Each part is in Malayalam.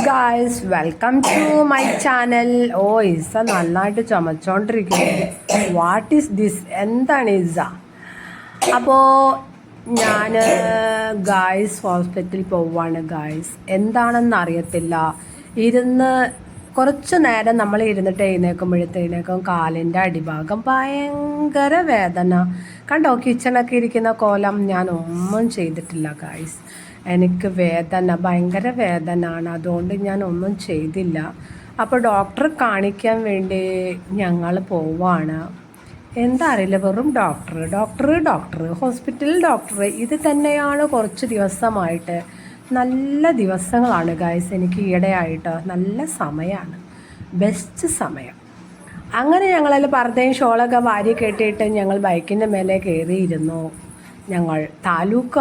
Guys welcome to my channel. ഇസ നന്നായിട്ട് ചുമച്ചോണ്ടിരിക്കുന്നു. What is this? എന്താണ് ഇസ? അപ്പോൾ ഞാൻ ഗായ്സ് ഹോസ്പിറ്റലിൽ പോവാണ് ഗായ്സ്. എന്താണെന്ന് അറിയത്തില്ല. ഇരുന്ന് കുറച്ച് നേരം നമ്മൾ ഇരുന്നിട്ട് എഴുന്നേൽക്കുമ്പോഴത്തേക്കും കാലിൻ്റെ അടിഭാഗം ഭയങ്കര വേദന. കണ്ടോ കിച്ചണൊക്കെ ഇരിക്കുന്ന കോലം? ഞാൻ ഒന്നും ചെയ്തിട്ടില്ല ഗായ്സ്. എനിക്ക് വേദന, ഭയങ്കര വേദനയാണ്. അതുകൊണ്ട് ഞാൻ ഒന്നും ചെയ്തില്ല. അപ്പോൾ ഡോക്ടറെ കാണിക്കാൻ വേണ്ടി ഞങ്ങൾ പോവാണ്. എന്താ അറിയില്ല, വെറും ഡോക്ടർ ഹോസ്പിറ്റൽ ഡോക്ടർ. ഇത് തന്നെയാണ് കുറച്ച് ദിവസമായിട്ട്. നല്ല ദിവസങ്ങളാണ് ഗായ്സ്. എനിക്ക് ഈയിടെയായിട്ട് നല്ല സമയമാണ്, ബെസ്റ്റ് സമയം. അങ്ങനെ ഞങ്ങളതിൽ പർദ്ദയും ഷോളൊക്കെ വാരി കെട്ടിയിട്ട് ഞങ്ങൾ ബൈക്കിൻ്റെ മേലെ കയറിയിരുന്നു. ഞങ്ങൾ താലൂക്ക്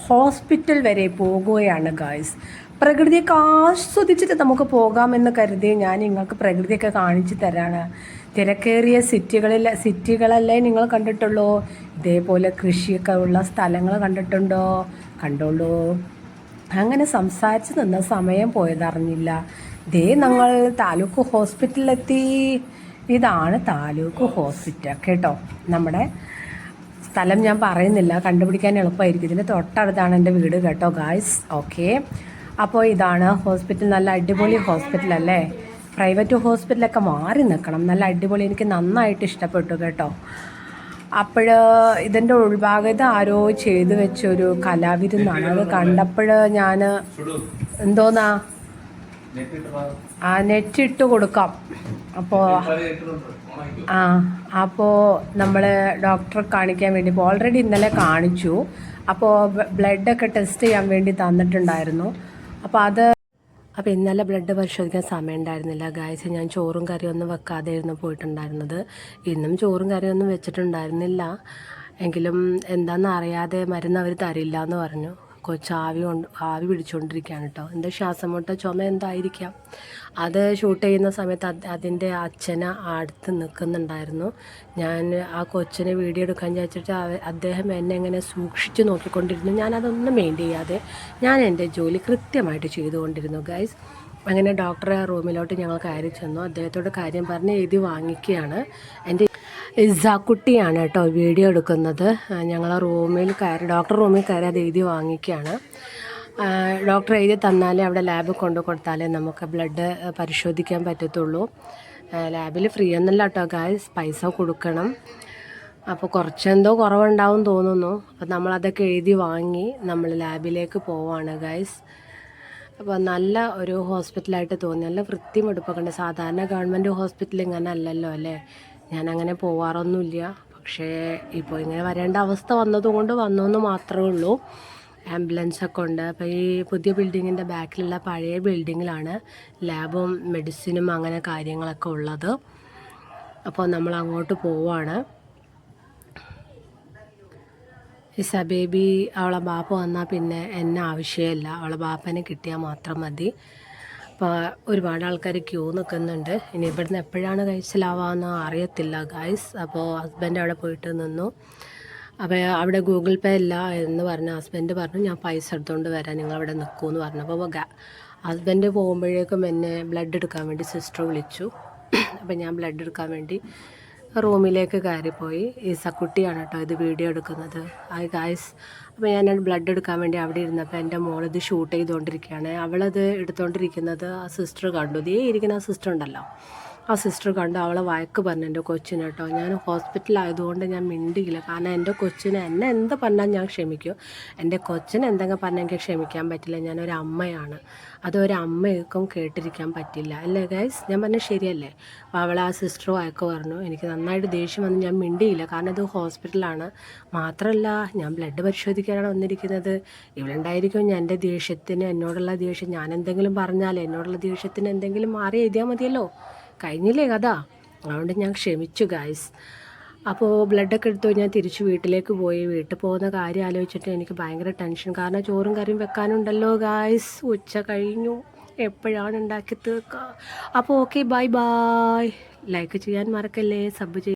ഹോസ്പിറ്റൽ വരെ പോകുകയാണ് ഗായ്സ്. പ്രകൃതിയൊക്കെ ആസ്വദിച്ചിട്ട് നമുക്ക് പോകാമെന്ന് കരുതി ഞാൻ നിങ്ങൾക്ക് പ്രകൃതിയൊക്കെ കാണിച്ചു തരാണ്. തിരക്കേറിയ സിറ്റികളല്ലേ നിങ്ങൾ കണ്ടിട്ടുള്ളൂ. ഇതേപോലെ കൃഷിയൊക്കെ ഉള്ള സ്ഥലങ്ങൾ കണ്ടിട്ടുണ്ടോ? കണ്ടോളൂ. അങ്ങനെ സംസാരിച്ച് നിന്ന സമയം പോയതറിഞ്ഞില്ല. ഞങ്ങൾ താലൂക്ക് ഹോസ്പിറ്റലിലെത്തി. ഇതാണ് താലൂക്ക് ഹോസ്പിറ്റൽ കേട്ടോ. നമ്മുടെ സ്ഥലം ഞാൻ പറയുന്നില്ല, കണ്ടുപിടിക്കാൻ എളുപ്പമായിരിക്കും. ഇതിൻ്റെ തൊട്ടടുത്താണ് എൻ്റെ വീട് കേട്ടോ ഗായ്സ്. ഓക്കെ, അപ്പോൾ ഇതാണ് ഹോസ്പിറ്റൽ. നല്ല അടിപൊളി ഹോസ്പിറ്റലല്ലേ. പ്രൈവറ്റ് ഹോസ്പിറ്റലൊക്കെ മാറി നിൽക്കണം. നല്ല അടിപൊളി, എനിക്ക് നന്നായിട്ട് ഇഷ്ടപ്പെട്ടു കേട്ടോ. അപ്പോൾ ഇതിൻ്റെ ഉൾഭാഗത്ത് ആരോ ചെയ്തു വെച്ചൊരു കലാവിരുന്നാണ്. അത് കണ്ടപ്പോൾ ഞാൻ എന്തോന്നാ നെറ്റിട്ട് കൊടുക്കാം. അപ്പോൾ നമ്മൾ ഡോക്ടറെ കാണിക്കാൻ വേണ്ടി ഓൾറെഡി ഇന്നലെ കാണിച്ചു. അപ്പോൾ ബ്ലഡൊക്കെ ടെസ്റ്റ് ചെയ്യാൻ വേണ്ടി തന്നിട്ടുണ്ടായിരുന്നു. അപ്പോൾ ഇന്നലെ ബ്ലഡ് പരിശോധിക്കാൻ സമയം ഉണ്ടായിരുന്നില്ല ഗായ്സ്. ഞാൻ ചോറും കറിയൊന്നും വെക്കാതെയായിരുന്നു പോയിട്ടുണ്ടായിരുന്നത്. ഇന്നും ചോറും കറിയൊന്നും വെച്ചിട്ടുണ്ടായിരുന്നില്ല. എങ്കിലും എന്താണെന്ന് അറിയാതെ മരുന്ന് അവർ തരില്ല എന്ന് പറഞ്ഞു. ആവി പിടിച്ചുകൊണ്ടിരിക്കുകയാണ് കേട്ടോ. എന്താ ശ്വാസം മുട്ട, ചുമ എന്തായിരിക്കാം. അത് ഷൂട്ട് ചെയ്യുന്ന സമയത്ത് അതിൻ്റെ അച്ഛനെ അടുത്ത് നിൽക്കുന്നുണ്ടായിരുന്നു. ഞാൻ ആ കൊച്ചിനെ വീഡിയോ എടുക്കാൻ വിചാരിച്ചിട്ട് അദ്ദേഹം എന്നെ എങ്ങനെ സൂക്ഷിച്ച് നോക്കിക്കൊണ്ടിരുന്നു. ഞാനതൊന്നും മെയിൻ ചെയ്യാതെ ഞാൻ എൻ്റെ ജോലി കൃത്യമായിട്ട് ചെയ്തുകൊണ്ടിരുന്നു ഗൈസ്. അങ്ങനെ ഡോക്ടറെ റൂമിലോട്ട് ഞങ്ങൾ കയറി ചെന്നു. അദ്ദേഹത്തോട് കാര്യം പറഞ്ഞ് എഴുതി വാങ്ങിക്കുകയാണ്. എൻ്റെ ഇസാക്കുട്ടിയാണ് കേട്ടോ വീഡിയോ എടുക്കുന്നത്. ഞങ്ങളെ ഡോക്ടർ റൂമിൽ കയറി അത് എഴുതി വാങ്ങിക്കുകയാണ്. ഡോക്ടർ എഴുതി തന്നാലേ അവിടെ ലാബിൽ കൊണ്ടു കൊടുത്താലേ നമുക്ക് ബ്ലഡ് പരിശോധിക്കാൻ പറ്റത്തുള്ളൂ. ലാബിൽ ഫ്രീ ഒന്നല്ല കേട്ടോ ഗായ്സ്, പൈസ കൊടുക്കണം. അപ്പോൾ കുറച്ചെന്തോ കുറവുണ്ടാവും തോന്നുന്നു. അപ്പോൾ നമ്മളതൊക്കെ എഴുതി വാങ്ങി നമ്മൾ ലാബിലേക്ക് പോവാണ് ഗായ്സ്. അപ്പോൾ നല്ല ഒരു ഹോസ്പിറ്റലായിട്ട് തോന്നി. നല്ല വൃത്തിയും എടുപ്പൊക്കെ ഉണ്ട്. സാധാരണ ഗവൺമെൻറ് ഹോസ്പിറ്റൽ ഇങ്ങനെ അല്ലല്ലോ അല്ലേ. ഞാനങ്ങനെ പോവാറൊന്നുമില്ല. പക്ഷേ ഇപ്പോൾ ഇങ്ങനെ വരേണ്ട അവസ്ഥ വന്നതുകൊണ്ട് വന്നു മാത്രമേ ഉള്ളൂ. ആംബുലൻസൊക്കെ ഉണ്ട്. അപ്പോൾ ഈ പുതിയ ബിൽഡിങ്ങിൻ്റെ ബാക്കിലുള്ള പഴയ ബിൽഡിങ്ങിലാണ് ലാബും മെഡിസിനും അങ്ങനെ കാര്യങ്ങളൊക്കെ ഉള്ളത്. അപ്പോൾ നമ്മൾ അങ്ങോട്ട് പോവാണ്. ഇസ ബേബി അവളെ ബാപ്പ വന്നാൽ പിന്നെ എന്നെ ആവശ്യമില്ല. അവളെ ബാപ്പനെ കിട്ടിയാൽ മാത്രം മതി. അപ്പോൾ ഒരുപാട് ആൾക്കാർ ക്യൂ നിൽക്കുന്നുണ്ട്. ഇനി ഇവിടുന്ന് എപ്പോഴാണ് കഴിച്ചിലാവാമെന്ന് അറിയത്തില്ല ഗായ്സ്. അപ്പോൾ ഹസ്ബൻഡ് അവിടെ പോയിട്ട് നിന്നു. അപ്പോൾ അവിടെ ഗൂഗിൾ പേ ഇല്ല എന്ന് പറഞ്ഞ് ഹസ്ബൻഡ് പറഞ്ഞു ഞാൻ പൈസ എടുത്തുകൊണ്ട് വരാം, നിങ്ങളവിടെ നിൽക്കുമെന്ന് പറഞ്ഞു. അപ്പോൾ ഹസ്ബൻഡ് പോകുമ്പോഴേക്കും എന്നെ ബ്ലഡ് എടുക്കാൻ വേണ്ടി സിസ്റ്റർ വിളിച്ചു. അപ്പോൾ ഞാൻ ബ്ലഡ് എടുക്കാൻ വേണ്ടി റൂമിലേക്ക് കയറിപ്പോയി. ഇസക്കുട്ടിയാണ് കേട്ടോ ഇത് വീഡിയോ എടുക്കുന്നത്. Hi guys. അപ്പോൾ ഞാൻ ബ്ലഡ് എടുക്കാൻ വേണ്ടി അവിടെ ഇരുന്നപ്പോൾ എൻ്റെ മോളിത് ഷൂട്ട് ചെയ്തുകൊണ്ടിരിക്കുകയാണ്. അവളത് എടുത്തുകൊണ്ടിരിക്കുന്നത് ആ സിസ്റ്റർ കണ്ടു. ഇരിക്കുന്ന ആ സിസ്റ്റർ ഉണ്ടല്ലോ, ആ സിസ്റ്റർ കണ്ട് അവളെ വഴക്ക് പറഞ്ഞു എൻ്റെ കൊച്ചിന് കേട്ടോ. ഞാൻ ഹോസ്പിറ്റലായതുകൊണ്ട് ഞാൻ മിണ്ടിയില്ല. കാരണം എൻ്റെ കൊച്ചിന് എന്നെ എന്ത് പറഞ്ഞാൽ ഞാൻ ക്ഷമിക്കും. എൻ്റെ കൊച്ചിന് എന്തെങ്കിലും പറഞ്ഞാൽ എനിക്ക് ക്ഷമിക്കാൻ പറ്റില്ല. ഞാനൊരു അമ്മയാണ്. അതൊരു അമ്മയ്ക്കും കേട്ടിരിക്കാൻ പറ്റില്ല അല്ലേ ഗൈസ്? ഞാൻ പറഞ്ഞത് ശരിയല്ലേ? അപ്പോൾ അവളെ ആ സിസ്റ്റർ വഴക്ക് പറഞ്ഞു. എനിക്ക് നന്നായിട്ട് ദേഷ്യം വന്ന് ഞാൻ മിണ്ടിയില്ല. കാരണം ഇത് ഹോസ്പിറ്റലാണ്. മാത്രമല്ല ഞാൻ ബ്ലഡ് പരിശോധിക്കാനാണ് വന്നിരിക്കുന്നത്. ഇവളുണ്ടായിരിക്കും ഞാൻ എൻ്റെ ദേഷ്യത്തിന്, എന്നോടുള്ള ദേഷ്യം. ഞാൻ എന്തെങ്കിലും പറഞ്ഞാൽ എന്നോടുള്ള ദേഷ്യത്തിന് എന്തെങ്കിലും മാറി എഴുതിയാൽ മതിയല്ലോ. കഴിഞ്ഞില്ലേ കഥ? അതുകൊണ്ട് ഞാൻ ക്ഷമിച്ചു ഗായ്സ്. അപ്പോൾ ബ്ലഡൊക്കെ എടുത്തു ഞാൻ തിരിച്ച് വീട്ടിലേക്ക് പോയി. വീട്ടിൽ പോകുന്ന കാര്യം ആലോചിച്ചിട്ട് എനിക്ക് ഭയങ്കര ടെൻഷൻ. കാരണം ചോറും കറിയും വെക്കാനുണ്ടല്ലോ ഗായ്സ്. ഉച്ച കഴിഞ്ഞു, എപ്പോഴാണ് ഉണ്ടാക്കി തീർക്കുക? അപ്പോൾ ഓക്കെ, ബൈ ബൈ. ലൈക്ക് ചെയ്യാൻ മറക്കല്ലേ, സബ്